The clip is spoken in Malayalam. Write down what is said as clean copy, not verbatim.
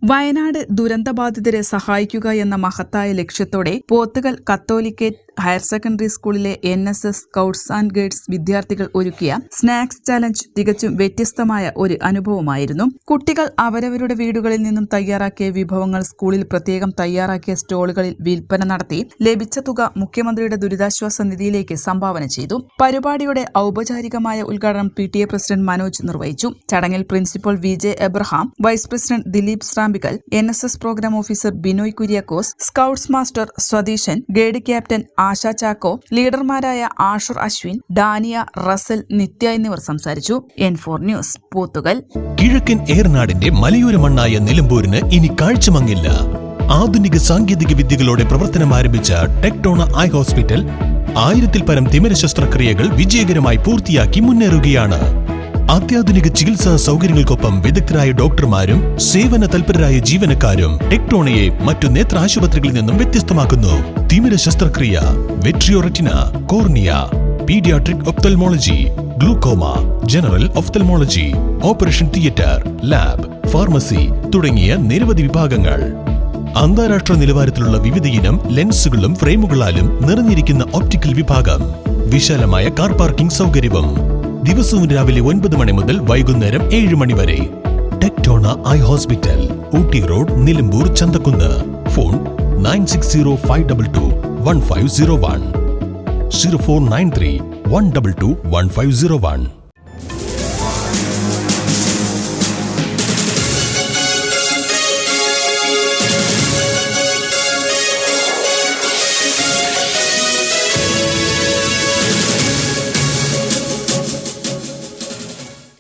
വയനാട് ദുരന്തബാധിതരെ സഹായിക്കുക എന്ന മഹത്തായ ലക്ഷ്യത്തോടെ പോത്തുകൽ കത്തോലിക്കേറ്റ് ഹയർ സെക്കൻഡറി സ്കൂളിലെ NSS സ്കൗട്ട്സ് ആൻഡ് ഗൈഡ്സ് വിദ്യാർത്ഥികൾ ഒരുക്കിയ സ്നാക്സ് ചലഞ്ച് തികച്ചും വ്യത്യസ്തമായ ഒരു അനുഭവമായിരുന്നു. കുട്ടികൾ അവരവരുടെ വീടുകളിൽ നിന്നും തയ്യാറാക്കിയ വിഭവങ്ങൾ സ്കൂളിൽ പ്രത്യേകം തയ്യാറാക്കിയ സ്റ്റോളുകളിൽ വിൽപ്പന നടത്തി ലഭിച്ച തുക മുഖ്യമന്ത്രിയുടെ ദുരിതാശ്വാസ നിധിയിലേക്ക് സംഭാവന ചെയ്തു. പരിപാടിയുടെ ഔപചാരികമായ ഉദ്ഘാടനം PTA പ്രസിഡന്റ് മനോജ് നിർവഹിച്ചു. ചടങ്ങിൽ principal VJ Abraham, vice president Dileep Srampickal, NSS programme officer Binoy Kuriakose, scouts master Swatheesan, guide captain Asha Chacko, ലീഡർമാരായ ആഷുർ അശ്വിൻ, ഡാനിയ, റസൽ, നിത്യ എന്നിവർ സംസാരിച്ചു. N4 news, Pothukal. കിഴക്കൻ ഏറനാടിന്റെ മലയോര മണ്ണായ നിലമ്പൂരിന് ഇനി കാഴ്ചമങ്ങില്ല. ആധുനിക സാങ്കേതിക വിദ്യകളോടെ പ്രവർത്തനം ആരംഭിച്ച ടെക്ടോണ ഐ ഹോസ്പിറ്റൽ 1000-ൽ പരം തിമിര ശസ്ത്രക്രിയകൾ വിജയകരമായി പൂർത്തിയാക്കി മുന്നേറുകയാണ്. അത്യാധുനിക ചികിത്സാ സൗകര്യങ്ങൾക്കൊപ്പം വിദഗ്ധരായ ഡോക്ടർമാരും സേവന തൽപരരായ ജീവനക്കാരും ടെക്ടോണയെ മറ്റു നേത്ര ആശുപത്രികളിൽ നിന്നും വ്യത്യസ്തമാക്കുന്നു. തിമിര ശസ്ത്രക്രിയ, vitreoretina, cornea, paediatric ophthalmology, glaucoma, general ophthalmology, operation theatre, lab, pharmacy തുടങ്ങിയ നിരവധി വിഭാഗങ്ങൾ. അന്താരാഷ്ട്ര നിലവാരത്തിലുള്ള വിവിധയിനം ലെൻസുകളും ഫ്രെയിമുകളാലും നിറഞ്ഞിരിക്കുന്ന ഒപ്റ്റിക്കൽ വിഭാഗം, വിശാലമായ കാർ പാർക്കിംഗ് സൗകര്യവും. ദിവസവും രാവിലെ 9 മണി മുതൽ വൈകുന്നേരം 7 മണി വരെ. Tectona eye hospital, Ooty road, Nilambur, Chanthakkunnu. Phone 9605221501, 0493 122 1501.